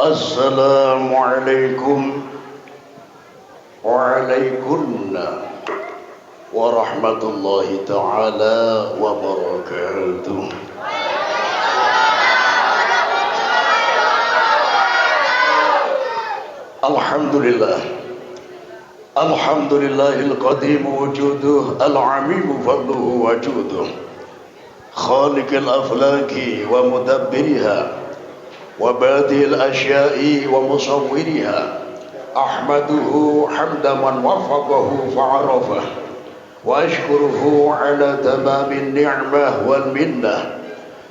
Assalamualaikum waalaikumsalam warahmatullahi ta'ala wabarakatuh. Alhamdulillah, alhamdulillahil qadim wujuduh, al-amim fadluhu wajuduh, khaliqil aflaki wa mudabbiriha wa badil asya'i wa musawwiriha. Ahmaduhu hamda man wafaqahu fa'arafah wa ashkuruhu ala tamamin ni'mah wal minnah.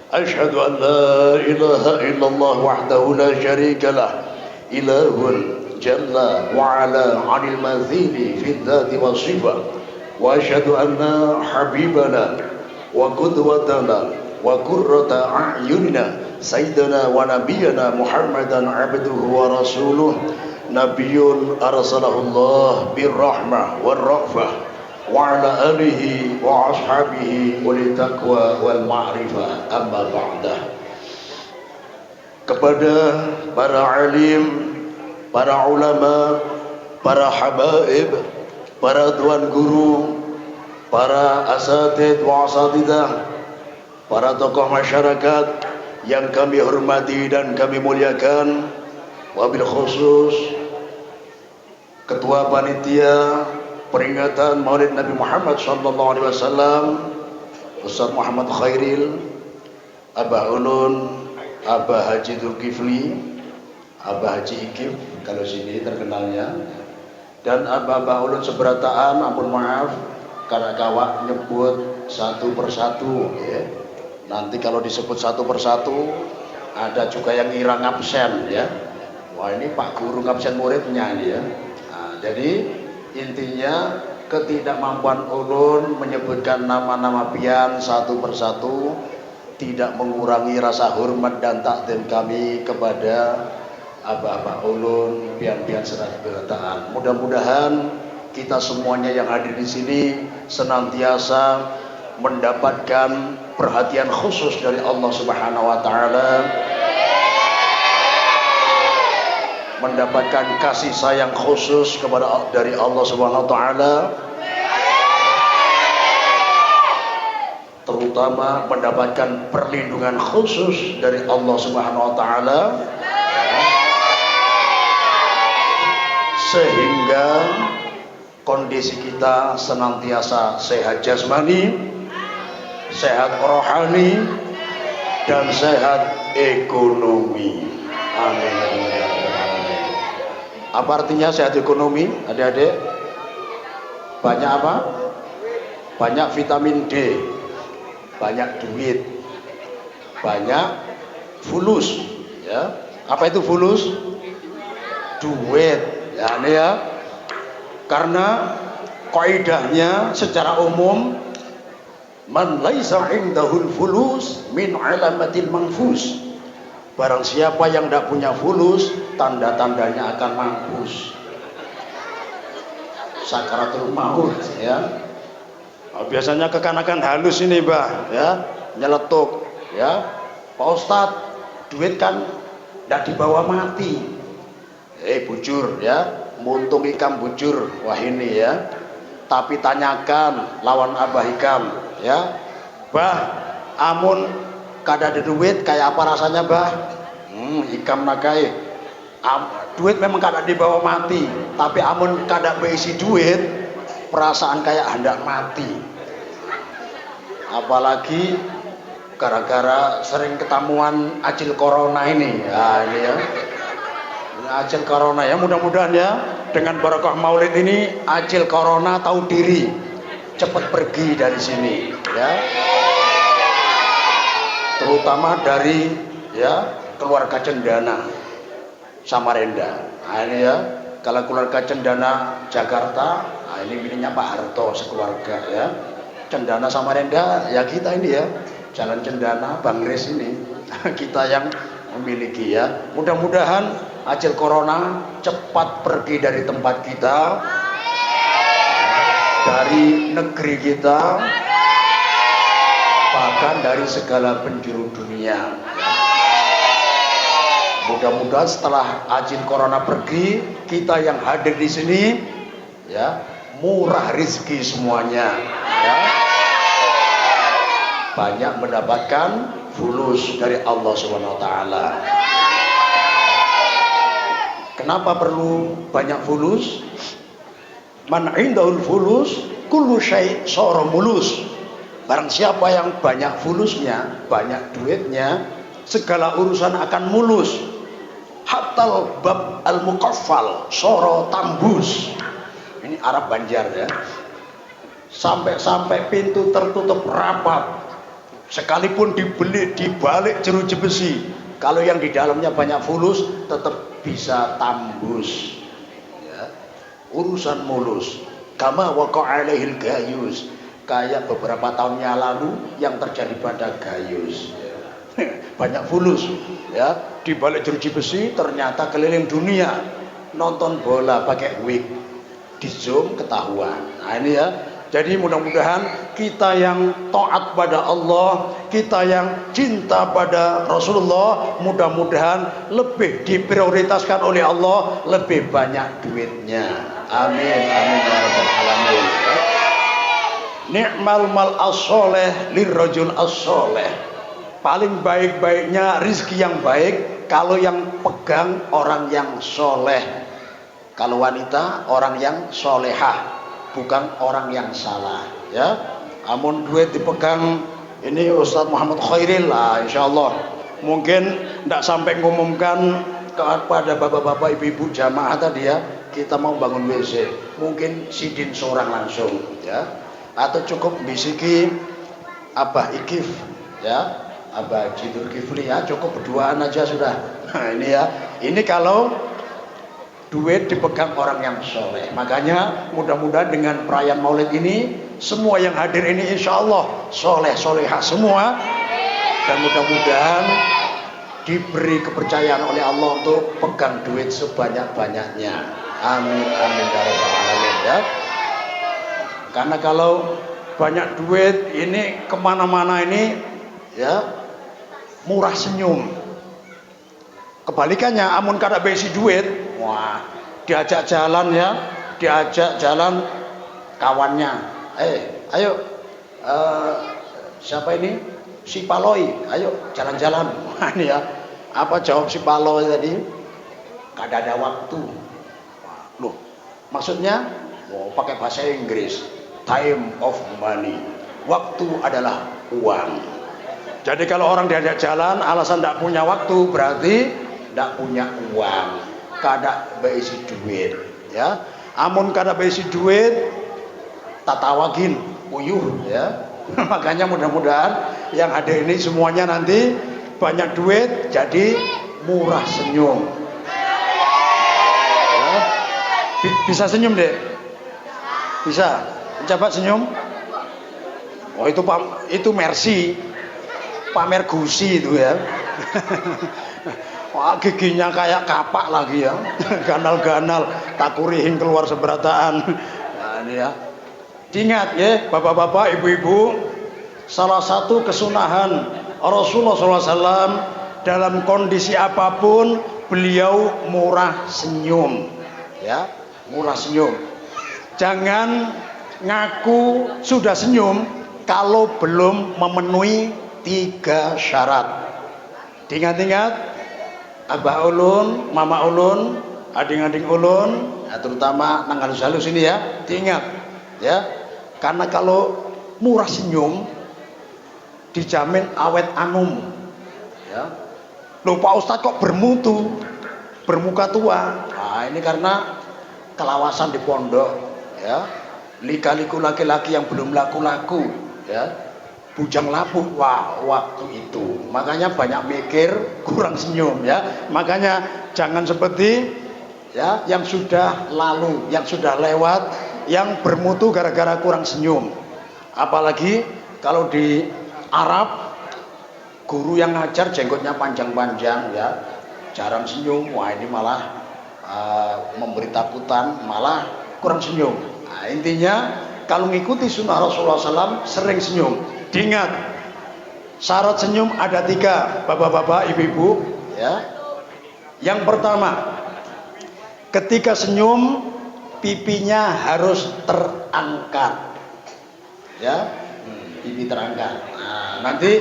Ashhadu an la ilaha illallah wahdahu la syarika lah, ilahun jalla wa ala 'anil mazili fid dzati was sifat. Wa ashhadu anna habibana wa qudwatana wa qurrata a'yunina sayyidina wa nabiyyana Muhammadan abduhu wa rasuluh, nabiyyun arsalahullah birrahmah warrafah wa ala alihi wa ashabihi wal taqwa wal ma'rifah. Amma ba'dah. Kepada para alim, para ulama, para habaib, para tuan guru, para asatid wa asatidah, para tokoh masyarakat yang kami hormati dan kami muliakan, wabil khusus Ketua Panitia Peringatan Maulid Nabi Muhammad SAW, Ustaz Muhammad Khairil, Abah Ulun, Abah Haji Zulkifli, Abah Haji Ikif kalau sini terkenalnya, dan Abah Ulun seberataan. Ampun maaf karena kawak nyebut satu persatu ya. Nanti kalau disebut satu persatu ada juga yang ngira ngabsen ya. Wah, ini Pak Guru ngabsen muridnya ini ya. Nah, jadi intinya ketidakmampuan ulun menyebutkan nama-nama pian satu persatu tidak mengurangi rasa hormat dan takdim kami kepada abah-abah ulun, pian-pian seberataan. Mudah-mudahan kita semuanya yang hadir di sini senantiasa mendapatkan perhatian khusus dari Allah Subhanahu wa taala, mendapatkan kasih sayang khusus dari Allah Subhanahu wa taala, terutama mendapatkan perlindungan khusus dari Allah Subhanahu wa taala, sehingga kondisi kita senantiasa sehat jasmani, sehat rohani, dan sehat ekonomi. Amin. Apa artinya sehat ekonomi, adik-adik? Banyak apa? Banyak vitamin D, banyak duit, banyak fulus ya. Apa itu fulus? Duit ya, ini ya. Karena kaidahnya secara umum, man laisa indahul fulus min alamatil manfus. Barang siapa yang tidak punya fulus, tanda-tandanya akan mampus, sakaratul maut ya. Nah, biasanya kekanakan halus ini Mbah ya, nyeletuk ya. Pak Ustadz, duit kan tidak dibawa mati. Bujur ya, muntung ikam bujur. Wah ini ya. Tapi tanyakan lawan Abah Hikam ya, Bah, amun kada ada duit kayak apa rasanya Bah? Hikam nakai, duit memang kada dibawa mati, tapi amun kada berisi duit, perasaan kayak hendak mati. Apalagi gara-gara sering ketemuan acil corona ini. Nah, ini ya, ini acil corona ya, mudah-mudahan ya dengan barakah maulid ini acil corona tahu diri, cepat pergi dari sini ya, terutama dari ya keluarga Cendana Samarinda. Nah ini ya, kalau keluarga Cendana Jakarta, nah ini miliknya Pak Harto sekeluarga ya. Cendana Samarinda ya kita ini ya, Jalan Cendana Bang Riz ini kita yang memiliki ya. Mudah-mudahan acil corona cepat pergi dari tempat kita, dari negeri kita, bahkan dari segala penjuru dunia. Mudah-mudahan setelah ajin corona pergi, kita yang hadir di sini ya murah rezeki semuanya ya. Banyak mendapatkan fulus dari Allah Subhanahu wa taala. Kenapa perlu banyak fulus? Man indahul fulus kullu syai' sara mulus. Barang siapa yang banyak fulusnya, banyak duitnya, segala urusan akan mulus. Hatal bab al-muqaffal sara tambus. Ini Arab Banjar ya. Sampai pintu tertutup rapat. Sekalipun dibalik jeruji besi, kalau yang di dalamnya banyak fulus tetap bisa tambus ya. Urusan mulus kama waqa alaihil gayus, kayak beberapa tahun yang lalu yang terjadi pada Gayus ya. Banyak fulus ya, dibalik jeruji besi ternyata keliling dunia nonton bola pakai wig, di zoom ketahuan. Nah ini ya. Jadi mudah-mudahan kita yang taat pada Allah, kita yang cinta pada Rasulullah, mudah-mudahan lebih diprioritaskan oleh Allah, lebih banyak duitnya. Amin, amin ya rabbal alamin. Ni'mal mal as-soleh lirrajul as-soleh. Paling baik-baiknya rizki yang baik kalau yang pegang orang yang soleh. Kalau wanita orang yang solehah, bukan orang yang salah ya. Amun duit dipegang ini Ustadz Muhammad Khairil lah, insyaallah mungkin tidak sampai ngumumkan kepada bapak-bapak ibu-ibu jamaah tadi ya, kita mau bangun WC, mungkin sidin seorang langsung ya, atau cukup bisiki Abah Ikif ya, Abah Jidur Kifli ya, cukup berduaan aja sudah. Nah ini ya, ini kalau duit dipegang orang yang soleh. Makanya mudah-mudahan dengan perayaan maulid ini, semua yang hadir ini insya Allah soleh solehah semua, dan mudah-mudahan diberi kepercayaan oleh Allah untuk pegang duit sebanyak-banyaknya. Amin amin ya rabbal alamin ya. Karena kalau banyak duit ini kemana-mana ini ya murah senyum. Kebalikannya, amun kada besi duit, wah, diajak jalan ya, diajak jalan kawannya. Ayo, siapa ini? Si Paloi, ayo jalan-jalan. Wah, ini ya, apa jawab si Paloi tadi? Kada ada waktu. Wah, loh, maksudnya, pakai bahasa Inggris, time of money. Waktu adalah uang. Jadi kalau orang diajak jalan, alasan tidak punya waktu, berarti tidak punya uang, kada beisi duit ya. Amun kada beisi duit tatawagin uyuh ya. Makanya mudah-mudahan yang ada ini semuanya nanti banyak duit jadi murah senyum ya. Bisa senyum deh, bisa coba senyum. Oh itu Mercy, pamer gusi itu ya. Wah, giginya kayak kapak lagi ya, ganal-ganal, takurihin keluar seberataan. Nah, ini ya. Ingat ya, bapak-bapak, ibu-ibu, salah satu kesunahan Rasulullah SAW dalam kondisi apapun beliau murah senyum, ya, murah senyum. Jangan ngaku sudah senyum kalau belum memenuhi 3 syarat. Ingat-ingat. Abah ulun, mama ulun, ading-ading ulun, ya, terutama nang halus-halus ini ya, diingat ya. Karena kalau murah senyum dijamin awet anum ya. Loh Pak Ustadz kok bermutu, bermuka tua? Nah ini karena kelawasan di pondok ya. Lika-liku laki-laki yang belum laku-laku ya. Bujang lapuh waktu itu, makanya banyak mikir kurang senyum ya. Makanya jangan seperti ya yang sudah lalu, yang sudah lewat, yang bermutu gara-gara kurang senyum. Apalagi kalau di Arab guru yang ngajar jenggotnya panjang-panjang ya, jarang senyum. Wah ini malah memberi takutan, malah kurang senyum. Nah, intinya kalau mengikuti sunnah Rasulullah SAW sering senyum. Diingat, syarat senyum ada 3, bapak-bapak, ibu-ibu ya. Yang pertama, ketika senyum pipinya harus terangkat. Ya, pipi terangkat. Nah, nanti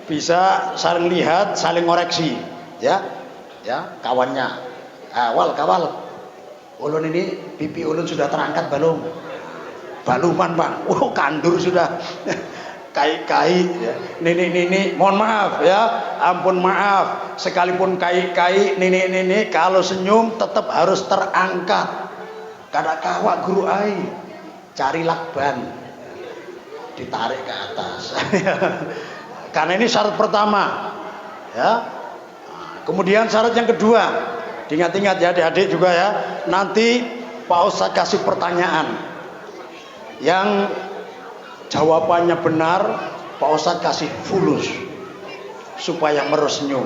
bisa saling lihat, saling ngoreksi. Ya, ya, kawannya. Kawal. Ulun ini pipi ulun sudah terangkat belum? Baluman bang. Kandur sudah. Kai-kai ya. Nini mohon maaf ya, ampun maaf, sekalipun kai-kai nini kalau senyum tetap harus terangkat. Kada kawak guru ai cari lakban ditarik ke atas. Karena ini syarat pertama ya. Kemudian syarat yang kedua, diingat-ingat ya adik-adik juga ya, nanti Pak Ustadz kasih pertanyaan yang jawabannya benar, Pak Ustadz kasih fulus supaya meresenyum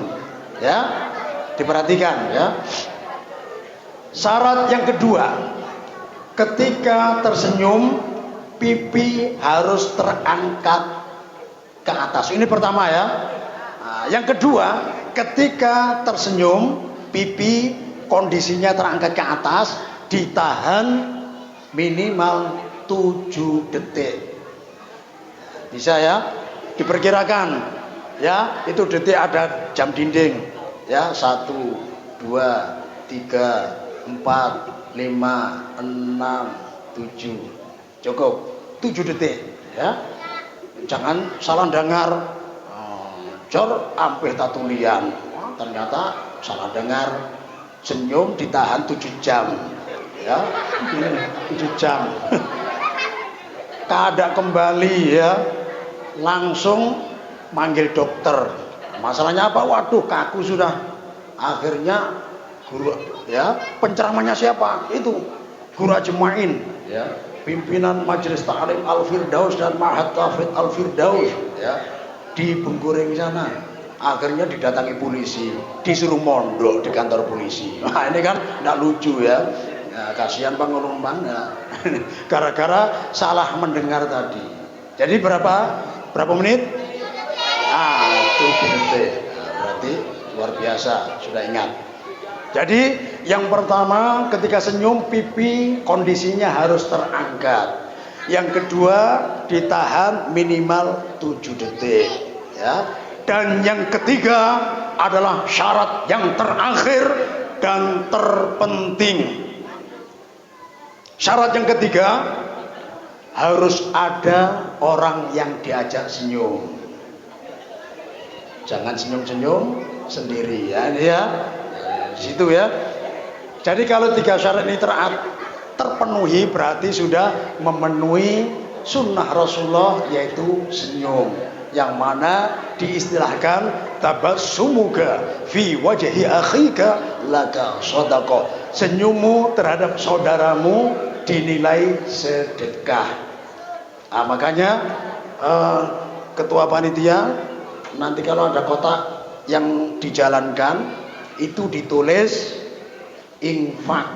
ya, diperhatikan ya. Syarat yang kedua, ketika tersenyum pipi harus terangkat ke atas. Ini pertama ya. Nah, yang kedua, ketika tersenyum pipi kondisinya terangkat ke atas, ditahan minimal 7 detik. Bisa ya, diperkirakan ya, itu detik ada jam dinding ya, 1, 2, 3, 4, 5, 6, 7, cukup 7 detik ya. Jangan salah dengar, jor ampir tatulian, ternyata salah dengar. Senyum ditahan 7 jam ya, 7 jam. Kada kembali ya, langsung manggil dokter. Masalahnya apa? Waduh, kaku sudah. Akhirnya guru ya, penceramahnya siapa? Itu Guru Ajmain ya, pimpinan Majelis Ta'lim Al-Firdaus dan Ma'had Tafid Al-Firdaus ya, di Bengkuring sana. Akhirnya didatangi polisi, disuruh mondok di kantor polisi. Nah, ini kan enggak lucu ya. Ya, kasihan Bang Ulun Bang ya. Gara-gara salah mendengar tadi. Jadi berapa menit? 7 detik. Nah, berarti luar biasa, sudah ingat. Jadi yang pertama, ketika senyum pipi kondisinya harus terangkat. Yang kedua, ditahan minimal 7 detik ya. Dan yang ketiga adalah syarat yang terakhir dan terpenting. Syarat yang ketiga, harus ada orang yang diajak senyum. Jangan senyum-senyum sendiri ya, di situ ya. Jadi kalau 3 syarat ini terpenuhi, berarti sudah memenuhi sunnah Rasulullah, yaitu senyum, yang mana diistilahkan tabassumuka fi wajhi akhika laka shadaqah. Senyummu terhadap saudaramu dinilai sedekah. Nah, makanya ketua panitia nanti kalau ada kotak yang dijalankan itu ditulis infak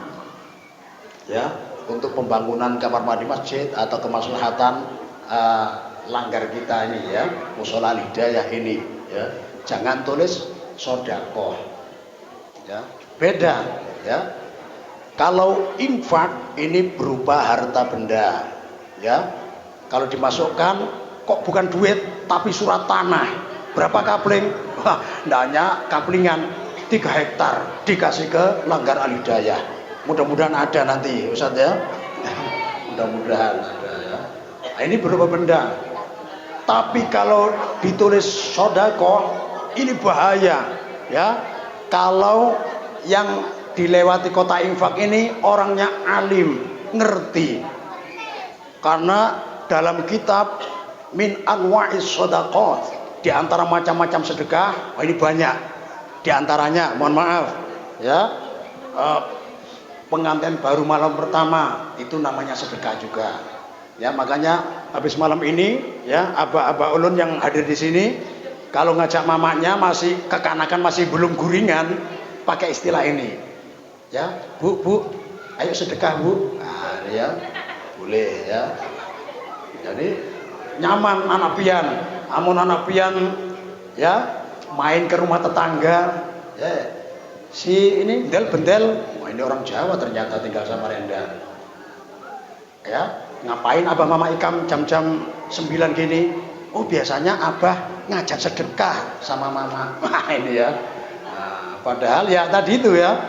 ya, untuk pembangunan kamar mandi masjid atau kemaslahatan langgar kita ini ya, Mushola Al-Hidayah ini ya. Jangan tulis sedekah ya, beda ya. Kalau infak ini berupa harta benda ya. Kalau dimasukkan kok bukan duit tapi surat tanah. Berapa kapling? Wah, ndaknya kaplingan 3 hektar dikasih ke Langgar Al-Hidayah. Mudah-mudahan ada nanti Ustaz ya. Mudah-mudahan ada ya. Nah, ini berupa benda. Tapi kalau ditulis sedekah ini bahaya ya. Kalau yang dilewati kota infak ini orangnya alim, ngerti. Karena dalam kitab Min Anwa'is Shadaqat, di antara macam-macam sedekah, ini banyak. Di antaranya, mohon maaf ya, pengantin baru malam pertama itu namanya sedekah juga. Ya, makanya habis malam ini ya, aba-aba ulun yang hadir di sini kalau ngajak mamanya masih kekanakan, masih belum guringan, pakai istilah ini. Ya, Bu, ayo sedekah Bu. Nah, ya, boleh ya. Jadi nyaman anak pian, amun anak pian ya main ke rumah tetangga, ya, si ini bendel, wah ini orang Jawa ternyata tinggal Samarinda. Ya, ngapain abah mama Ikam jam-jam 9 gini? Oh biasanya abah ngajak sedekah sama mama. Wah ini ya. Nah, padahal ya tadi itu ya,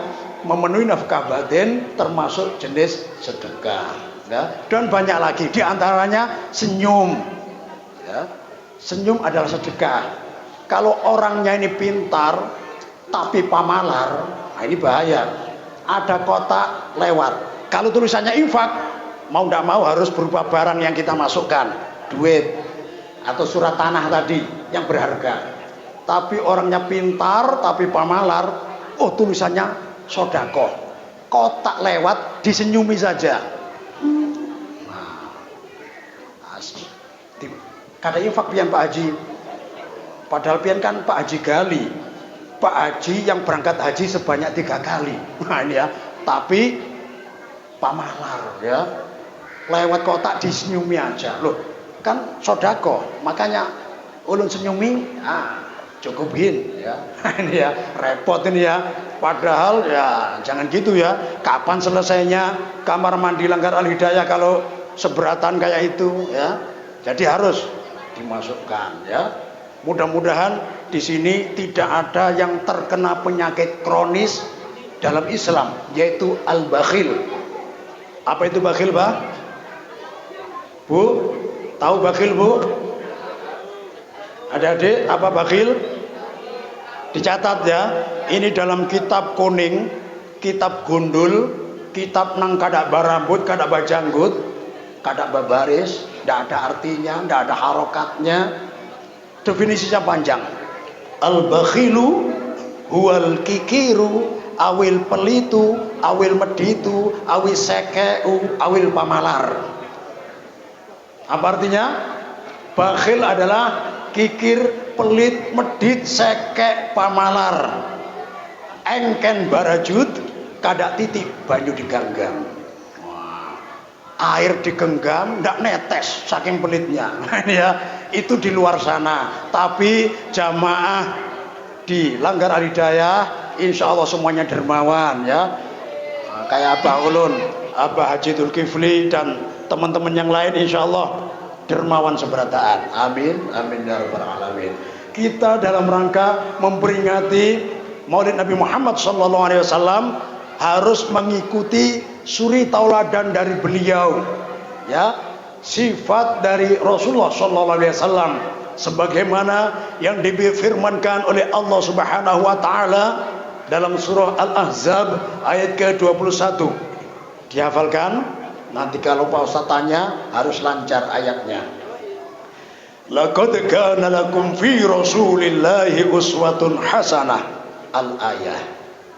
memenuhi nafkah batin termasuk jenis sedekah. Ya. Dan banyak lagi, diantaranya senyum. Ya. Senyum adalah sedekah. Kalau orangnya ini pintar tapi pamalar, nah ini bahaya. Ada kotak lewat. Kalau tulisannya infak, mau tidak mau harus berupa barang yang kita masukkan, duit atau surat tanah tadi yang berharga. Tapi orangnya pintar tapi pamalar, oh tulisannya sodako, kotak lewat disenyumi saja. Nah, kata infak pian Pak Haji, padahal pian kan Pak Haji gali, Pak Haji yang berangkat haji sebanyak 3 kali. Nah ini ya, tapi pamalar ya, lewat kotak disenyumi aja loh, kan sodako, makanya ulun senyumi, cukupin ya. Ini ya repot ini ya, padahal ya jangan gitu ya. Kapan selesainya kamar mandi Langgar Al Hidayah kalau seberatan kayak itu ya? Jadi harus dimasukkan ya. Mudah-mudahan di sini tidak ada yang terkena penyakit kronis dalam Islam, yaitu al-bakhil. Apa itu bakhil, Pak? Bu, tahu bakhil, Bu? Adik-adik, apa bakhil? Dicatat ya. Ini dalam kitab kuning, kitab gundul, kitab nang kadak barambut, kadak bajanggut, kadak babaris, tidak ada artinya, tidak ada harokatnya. Definisinya panjang. Al-bakhilu huwal kikiru awil pelitu awil meditu awil sekeu awil pamalar. Apa artinya? Bakhil adalah kikir, pelit, medit, sekek, pamalar. Engken barajut kadak titik banyu diganggam. Air digenggam ndak netes saking pelitnya. Ya, itu di luar sana. Tapi jamaah di Langgar Al Hidayah insya Allah semuanya dermawan ya. Nah, kayak Abah Ulun, Abah Haji Zulkifli dan teman-teman yang lain insya Allah dermawan seberataan. Amin, amin ya rabbal alamin. Kita dalam rangka memperingati Maulid Nabi Muhammad SAW harus mengikuti suri tauladan dari beliau ya, sifat dari Rasulullah SAW sebagaimana yang difirmankan oleh Allah Subhanahu wa taala dalam surah Al-Ahzab ayat ke-21. Dihafalkan, nanti kalau Pak Ustaz tanya harus lancar ayatnya. Laqad kana lakum fi Rasulillahi uswatun hasanah, al-ayah,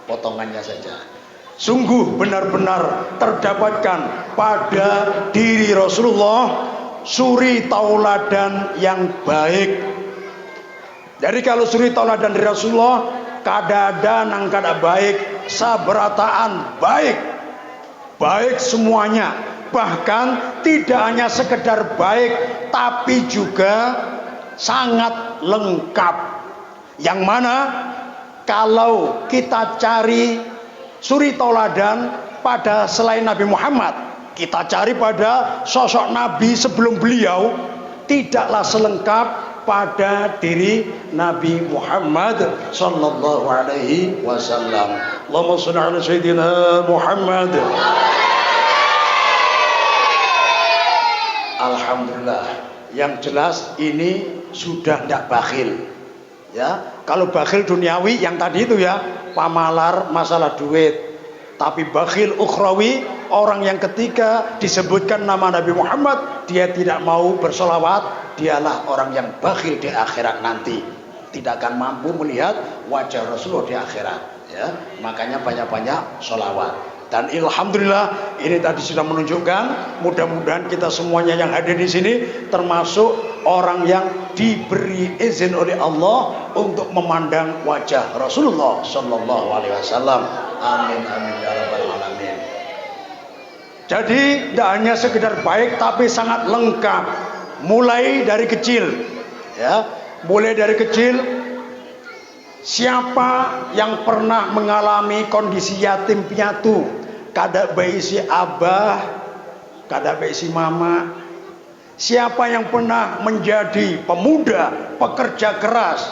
potongannya saja. Sungguh benar-benar terdapatkan pada diri Rasulullah suri tauladan yang baik. Jadi kalau suri tauladan dari Rasulullah kada nang kada baik, saberataan baik, baik semuanya. Bahkan tidak hanya sekedar baik, tapi juga sangat lengkap. Yang mana kalau kita cari suri tauladan pada selain Nabi Muhammad, kita cari pada sosok Nabi sebelum beliau, tidaklah selengkap pada diri Nabi Muhammad sallallahu alaihi wasallam. Allahumma shalli ala sayyidina Muhammad. Alhamdulillah, yang jelas ini sudah tidak bakhil ya. Kalau bakhil duniawi yang tadi itu ya, pamalar masalah duit. Tapi bakhil ukhrawi, orang yang ketika disebutkan nama Nabi Muhammad dia tidak mau bersolawat, dialah orang yang bakhil di akhirat nanti, tidak akan mampu melihat wajah Rasulullah di akhirat ya. Makanya banyak-banyak solawat. Dan alhamdulillah ini tadi sudah menunjukkan, mudah-mudahan kita semuanya yang hadir di sini termasuk orang yang diberi izin oleh Allah untuk memandang wajah Rasulullah sallallahu alaihi wasallam. Amin amin ya rabbal alamin. Jadi tidak hanya sekedar baik tapi sangat lengkap. Mulai dari kecil ya, mulai dari kecil Siapa yang pernah mengalami kondisi yatim piatu, kada beisi abah, kada beisi mama? Siapa yang pernah menjadi pemuda, pekerja keras,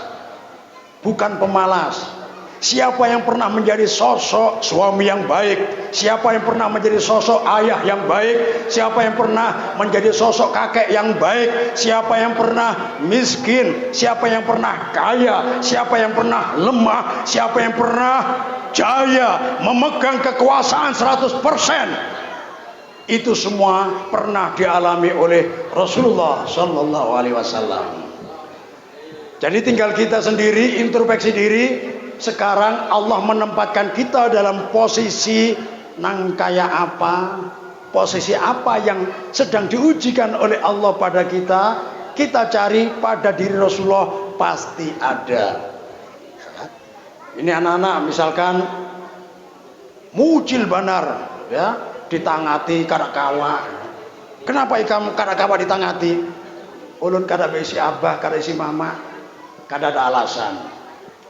bukan pemalas? Siapa yang pernah menjadi sosok suami yang baik? Siapa yang pernah menjadi sosok ayah yang baik? Siapa yang pernah menjadi sosok kakek yang baik? Siapa yang pernah miskin? Siapa yang pernah kaya? Siapa yang pernah lemah? Siapa yang pernah jaya memegang kekuasaan 100%? Itu semua pernah dialami oleh Rasulullah Sallallahu Alaihi Wasallam. Jadi tinggal kita sendiri introspeksi diri. Sekarang Allah menempatkan kita dalam posisi nang kaya apa, posisi apa yang sedang diujikan oleh Allah pada kita. Kita cari pada diri Rasulullah, pasti ada. Ini anak-anak misalkan mujil banar, ya, ditangati kada kawa. Kenapa ikam kada kawa ditangati? Ulun kada beisi abah, kada isi mama, kada ada alasan.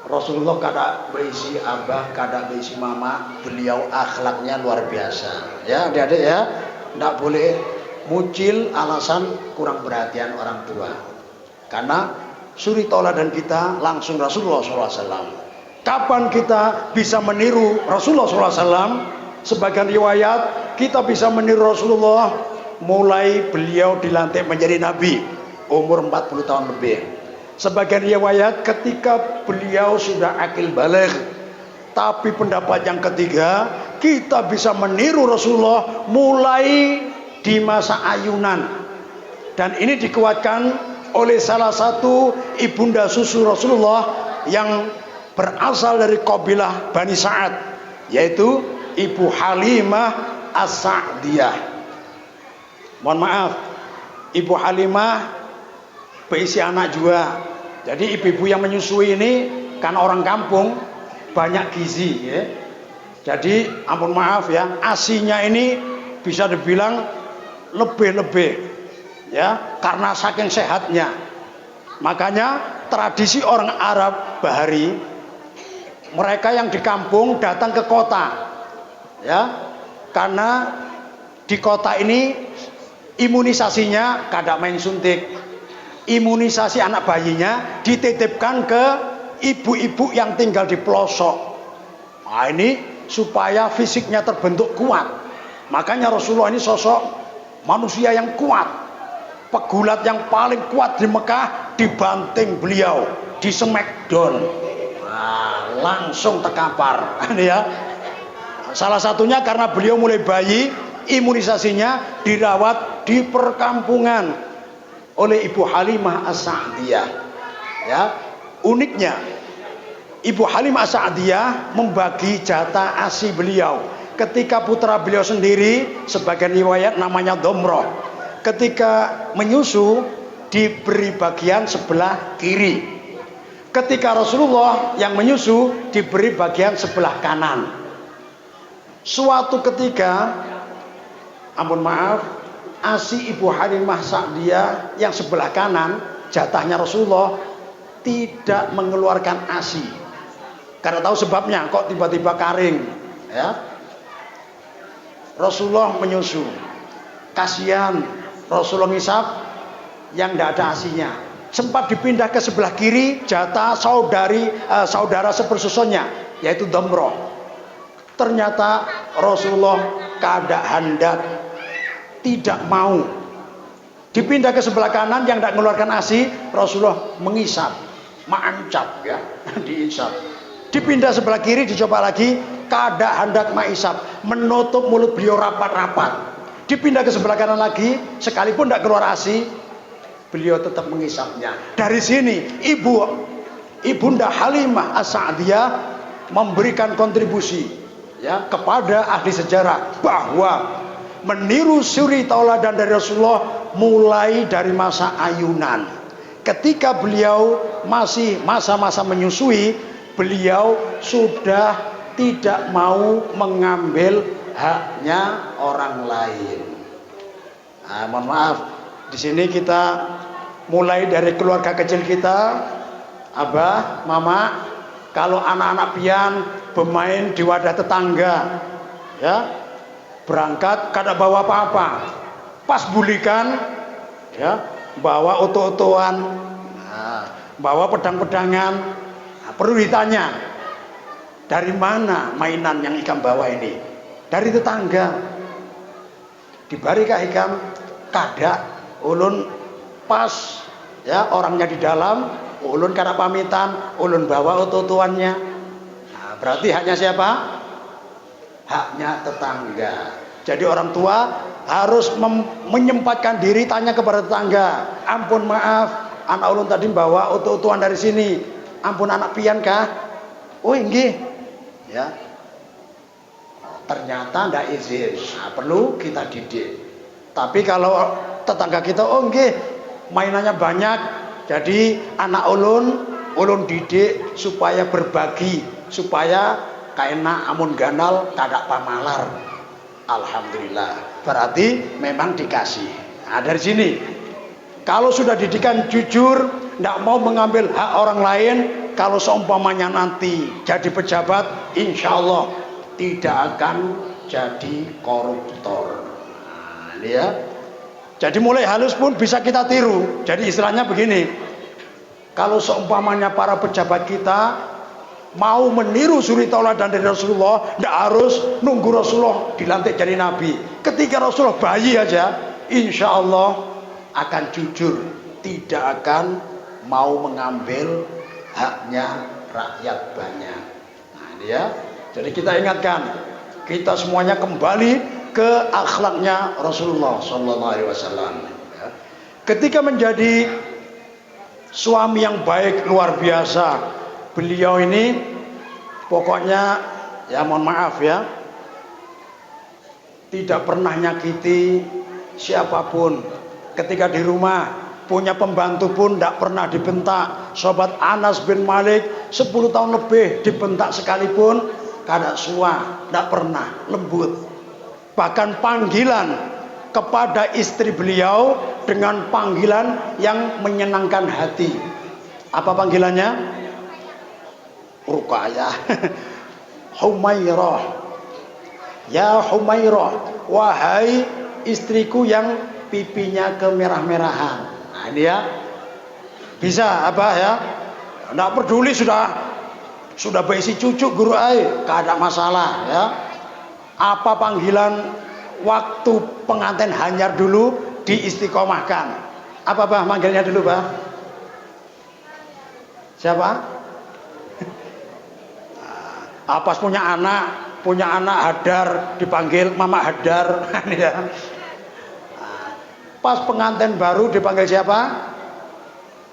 Rasulullah kada beisi abah, kada beisi mama, beliau akhlaknya luar biasa. Ya, adik-adik ya, tidak boleh mucil alasan kurang perhatian orang tua. Karena suri tauladan kita langsung Rasulullah SAW. Kapan kita bisa meniru Rasulullah SAW? Sebagian riwayat kita bisa meniru Rasulullah mulai beliau dilantik menjadi nabi umur 40 tahun lebih. Sebagian riwayat ketika beliau sudah akil baligh. Tapi pendapat yang ketiga, kita bisa meniru Rasulullah mulai di masa ayunan. Dan ini dikuatkan oleh salah satu ibunda susu Rasulullah yang berasal dari kabilah Bani Sa'ad, yaitu Ibu Halimah As-Sa'diyah. Mohon maaf, Ibu Halimah berisi anak juga. Jadi ibu-ibu yang menyusui ini kan orang kampung, banyak gizi ya. Jadi ampun maaf ya, asinya ini bisa dibilang lebih-lebih ya, karena saking sehatnya. Makanya tradisi orang Arab Bahari, mereka yang di kampung datang ke kota ya, karena di kota ini imunisasinya kada main suntik. Imunisasi anak bayinya dititipkan ke ibu-ibu yang tinggal di pelosok. Nah, ini supaya fisiknya terbentuk kuat. Makanya Rasulullah ini sosok manusia yang kuat. Pegulat yang paling kuat di Mekah dibanting beliau, di smackdown. Nah, langsung terkapar ya. Salah satunya karena beliau mulai bayi imunisasinya dirawat di perkampungan oleh Ibu Halimah As-Sa'diyah. Ya, uniknya Ibu Halimah As-Sa'diyah membagi jatah ASI beliau. Ketika putra beliau sendiri, sebagian riwayat namanya Domroh, ketika menyusu diberi bagian sebelah kiri. Ketika Rasulullah yang menyusu diberi bagian sebelah kanan. Suatu ketika, ampun maaf, ASI Ibu Halimah Sa'diyah yang sebelah kanan, jatahnya Rasulullah, tidak mengeluarkan ASI. Karena tahu sebabnya, kok tiba-tiba karing ya. Rasulullah menyusu, kasihan Rasulullah ngisap yang tidak ada ASInya. Sempat dipindah ke sebelah kiri, jatah saudara sepersusunnya, yaitu Domroh. Ternyata Rasulullah kada hendak, tidak mau. Dipindah ke sebelah kanan yang tidak mengeluarkan ASI, Rasulullah mengisap, maancap ya, diisap. Dipindah sebelah kiri, dicoba lagi, kada hendak mengisap, menutup mulut beliau rapat-rapat. Dipindah ke sebelah kanan lagi, sekalipun tidak keluar ASI, beliau tetap mengisapnya. Dari sini Ibunda Halimah As-Sa'diyah memberikan kontribusi ya kepada ahli sejarah bahwa meniru suri tauladan dari Rasulullah mulai dari masa ayunan. Ketika beliau masih masa-masa menyusui, beliau sudah tidak mau mengambil haknya orang lain. Nah, mohon maaf, di sini kita mulai dari keluarga kecil kita, abah, mama, Kalau anak-anak pian bermain di wadah tetangga, ya, berangkat kada bawa apa-apa, pas bulikan, ya, bawa oto-otoan, nah, bawa pedang-pedangan, nah, perlu ditanya, dari mana mainan yang ikam bawa ini? Dari tetangga. Dibari kah ikam? Kada. Ulun pas, ya, orangnya di dalam, ulun kada pamitan, ulun bawa oto-otoannya. Nah, berarti haknya siapa? Haknya tetangga. Jadi orang tua harus menyempatkan diri tanya kepada tetangga, ampun maaf, anak ulun tadi bawa oto-otoan dari sini, ampun anak pian kah? Oh inggih, ya. Ternyata ndak izin, nah, perlu kita didik. Tapi kalau tetangga kita, oh nggih, mainannya banyak, jadi anak ulun didik supaya berbagi, supaya kaena amun ganal kada pamalar. Alhamdulillah, berarti memang dikasih. Nah, dari sini kalau sudah didikan jujur, ndak mau mengambil hak orang lain, kalau seumpamanya nanti jadi pejabat, insya Allah tidak akan jadi koruptor. Nah, ini ya. Jadi mulai halus pun bisa kita tiru. Jadi istilahnya begini, kalau seumpamanya para pejabat kita mau meniru suri tauladan dari Rasulullah, tidak harus nunggu Rasulullah dilantik jadi nabi. Ketika Rasulullah bayi aja, insya Allah akan jujur, tidak akan mau mengambil haknya rakyat banyak. Nah ini ya. Jadi kita ingatkan, kita semuanya kembali ke akhlaknya Rasulullah Sallallahu Alaihi Wasallam. Ketika menjadi suami yang baik luar biasa, beliau ini pokoknya ya mohon maaf ya, tidak pernah nyakiti siapapun. Ketika di rumah punya pembantu pun tidak pernah dibentak. Sobat Anas bin Malik 10 tahun lebih dibentak sekalipun kada suah, tidak pernah, lembut. Bahkan panggilan kepada istri beliau dengan panggilan yang menyenangkan hati. Apa panggilannya? Rukayah. Humairah. Ya Humairah, wahai istriku yang pipinya kemerah-merahan. Nah ini ya, bisa apa ya, tidak peduli sudah berisi cucu guru ai, gak ada masalah ya. Apa panggilan waktu pengantin hanyar dulu diistiqomahkan? Apa bah manggilnya dulu bah? Siapa? Pas punya anak Hadar dipanggil Mama Hadar. Ya. Pas pengantin baru dipanggil siapa?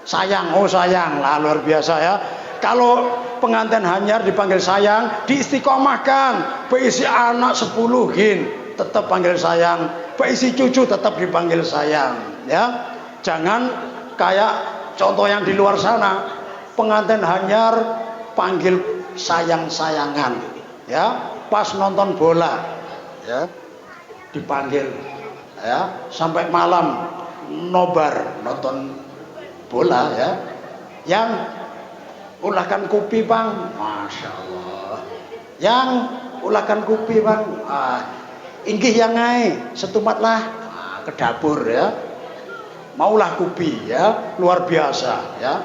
Sayang. Oh sayang lah, luar biasa ya. Kalau pengantin hanyar dipanggil sayang, diistiqomahkan. Berisi anak 10 gin, tetap panggil sayang. Berisi cucu tetap dipanggil sayang. Ya, jangan kayak contoh yang di luar sana, pengantin hanyar panggil sayang-sayangan. Ya, pas nonton bola, ya dipanggil. Ya, sampai malam nobar nonton bola ya. Yang ulahkan kopi bang, masya Allah. Yang ulahkan kopi bang, inggih yang ngai setumatlah ke dapur ya. Maulah kopi ya, luar biasa ya.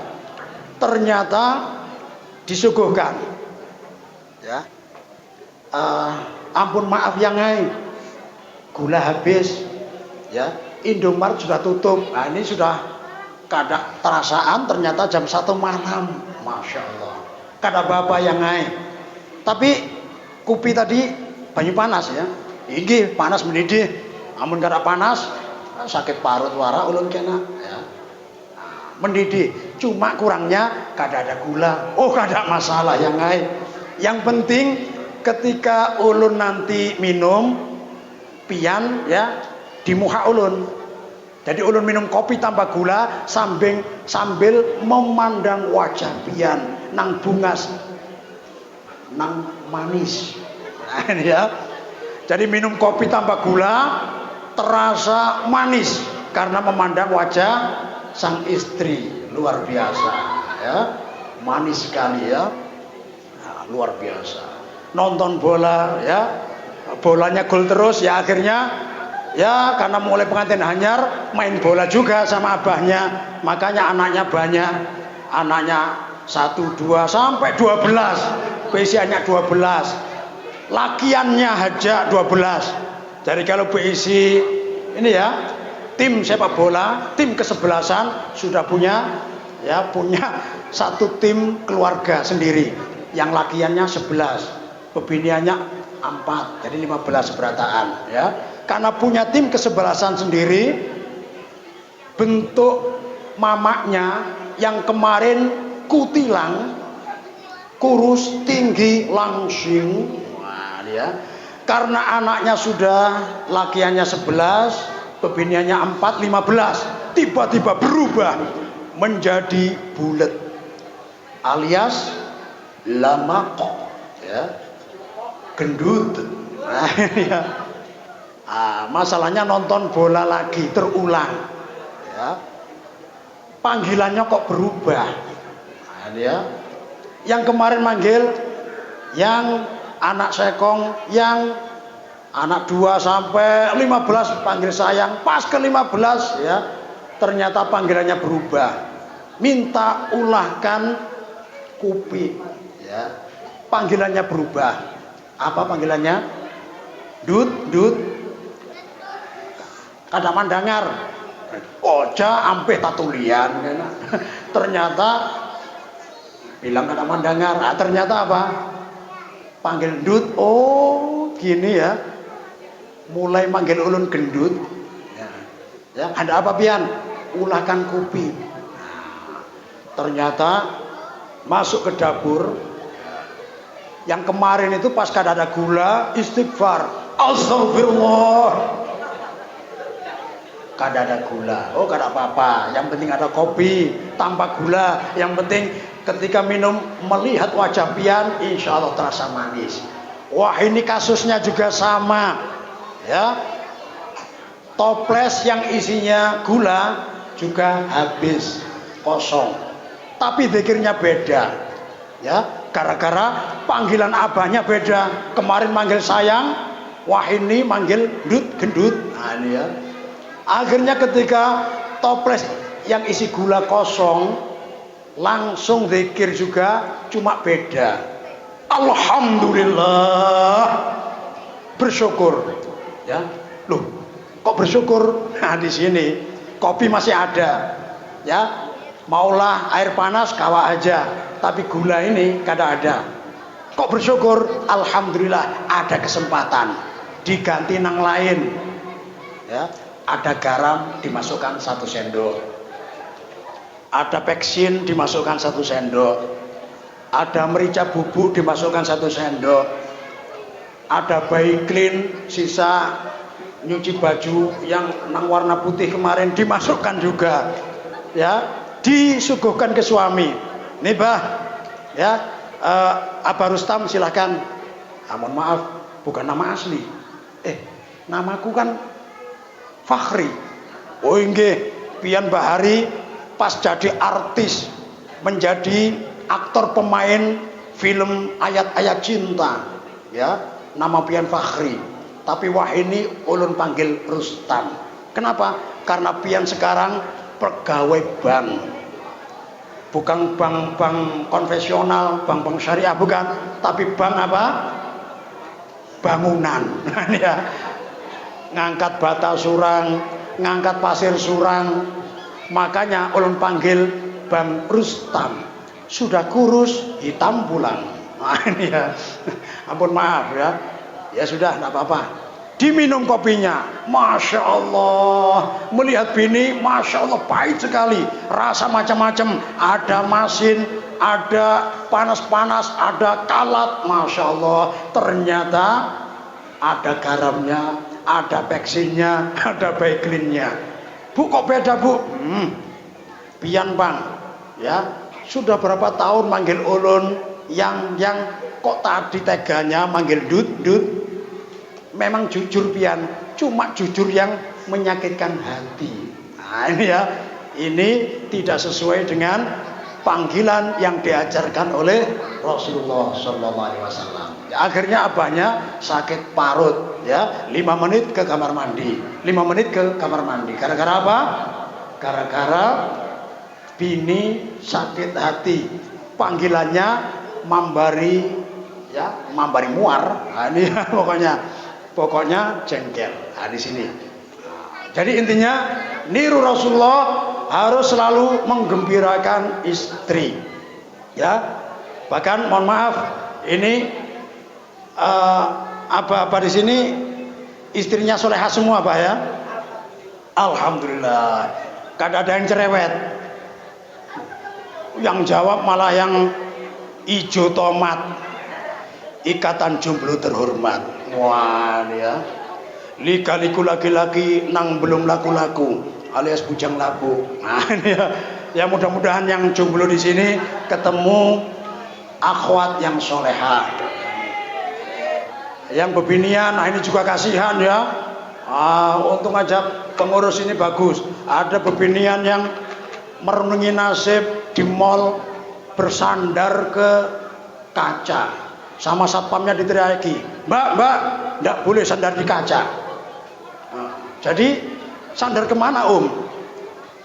Ternyata disuguhkan ya. Ampun maaf yang ngai, gula habis ya. Indomaret sudah tutup. Nah ini sudah kada terasaan, ternyata jam 1 malam. Masya Allah. Kada bapak yang ngai. Tapi kopi tadi banyu panas ya. Inggih panas mendidih. Amun kada panas sakit parut wara ulun kena ya. Mendidih. Cuma kurangnya kada ada gula. Oh kada masalah yang ngai. Yang penting ketika ulun nanti minum pian ya di muka ulun. Jadi ulun minum kopi tanpa gula sambil memandang wajah pian nang bungas, nang manis. Nah ini ya. Jadi minum kopi tanpa gula terasa manis karena memandang wajah sang istri, luar biasa ya. Manis sekali ya. luar biasa. Nonton bola ya, bolanya gol terus ya, akhirnya ya karena mulai pengantin hanyar main bola juga sama abahnya, makanya anaknya banyak, anaknya 1, 2 sampai 12, BIC-nya 12, lakiannya aja 12. Jadi kalau BIC ini ya tim sepak bola, tim kesebelasan sudah punya ya, punya satu tim keluarga sendiri yang lakiannya 11, pebiniannya 4, jadi 15 seberataan ya. Karena punya tim kesebelasan sendiri, bentuk mamaknya yang kemarin kutilang, kurus, tinggi, langsing. Wah, ya. Karena anaknya sudah lakiannya 11, pebiniannya 4, 15, tiba-tiba berubah menjadi bulat, alias lamak ya, gendut. Nah, ya. Masalahnya nonton bola lagi terulang ya, panggilannya kok berubah. Nah, ya. Yang kemarin manggil yang anak sekong, yang anak 2 sampai 15 panggil sayang, pas ke 15 ya ternyata panggilannya berubah, minta ulahkan kupi ya, panggilannya berubah. Apa panggilannya? Dut, dut, kada mandangar, oja ampe tatulian. Ternyata bilang kada mandangar. Ternyata apa? Panggil dut. Oh gini ya, mulai manggil ulun gendut ya. Ada apa pian? Ulahkan kupi. Ternyata masuk ke dapur. Yang kemarin itu pas kada ada gula, istighfar, astagfirullah, kada ada gula. Oh kada apa-apa, yang penting ada kopi tanpa gula. Yang penting ketika minum melihat wajah pian, insya Allah terasa manis. Wah ini kasusnya juga sama ya, toples yang isinya gula juga habis, kosong, tapi zikirnya beda ya, gara-gara panggilan abahnya beda. Kemarin manggil sayang, wah ini manggil gendut, gendut. Nah ini ya, akhirnya ketika toples yang isi gula kosong, langsung zikir juga, cuma beda. Alhamdulillah, bersyukur ya. Loh kok bersyukur? Nah di sini kopi masih ada ya, maulah air panas kawa aja, tapi gula ini kada ada. Kok bersyukur? Alhamdulillah ada kesempatan diganti nang lain ya. Ada garam dimasukkan 1 sendok, ada peksin dimasukkan 1 sendok, ada merica bubuk dimasukkan 1 sendok, ada Baiklin sisa nyuci baju yang nang warna putih kemarin dimasukkan juga ya, disuguhkan ke suami. Nih bah ya, Abah Rustam silahkan. Mohon maaf bukan nama asli, namaku kan Fakhri. Oh nggih, pian Bahari pas jadi artis, menjadi aktor pemain film ayat-ayat cinta ya, nama pian Fakhri. Tapi wah ini ulun panggil Rustam. Kenapa? Karena pian sekarang pegawai bank, bukan bank konvensional, bank syariah bukan, tapi bank apa? Bangunan. Ya. Ngangkat bata surang, ngangkat pasir surang. Makanya ulun panggil Bang Rustam. Sudah kurus, hitam pulang. Nah, ini ya. Ampun maaf ya. Ya sudah, enggak apa-apa. Diminum kopinya, Masya Allah. Melihat bini, Masya Allah pahit sekali. Rasa macam-macam, ada masin, ada panas-panas, ada kalat, Masya Allah. Ternyata ada garamnya, ada peksinnya, ada baiklinnya. Bu kok beda bu? Pian bang, ya sudah berapa tahun manggil ulun, yang kok tadi teganya manggil dut. Memang jujur pian, cuma jujur yang menyakitkan hati. Nah ini ya, ini tidak sesuai dengan panggilan yang diajarkan oleh Rasulullah Shallallahu Alaihi Wasallam. Ya, akhirnya abahnya sakit parut, ya 5 menit ke kamar mandi, 5 menit ke kamar mandi. Gara-gara apa? Gara-gara bini sakit hati, panggilannya Mambari, ya Mambari Muar. Nah, ini pokoknya jengkel. Nah, di sini. Jadi intinya niru Rasulullah harus selalu menggembirakan istri, ya. Bahkan mohon maaf, ini apa di sini istrinya solehah semua Pak ya. Alhamdulillah. Kadang ada yang cerewet, yang jawab malah yang ijo tomat, ikatan jomblo terhormat. Wah ya, lika-liku laki-laki nang belum laku-laku alias bujang laku. Nah ini ya mudah-mudahan yang jomblo di sini ketemu akhwat yang soleha, yang bebinian. Nah ini juga kasihan ya. Untung aja pengurus ini bagus. Ada bebinian yang merenungi nasib di mall bersandar ke kaca, sama satpamnya diteriaki, mbak, nggak boleh sandar di kaca. Jadi sandar kemana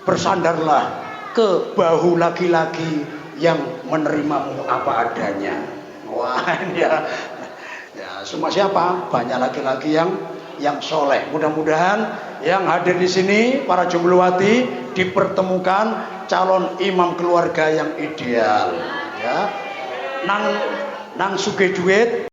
Bersandarlah ke bahu laki-laki yang menerimamu apa adanya. Wah ya semua siapa? Banyak laki-laki yang soleh. Mudah-mudahan yang hadir di sini para jomblowati dipertemukan calon imam keluarga yang ideal. Ya, nang sugih duit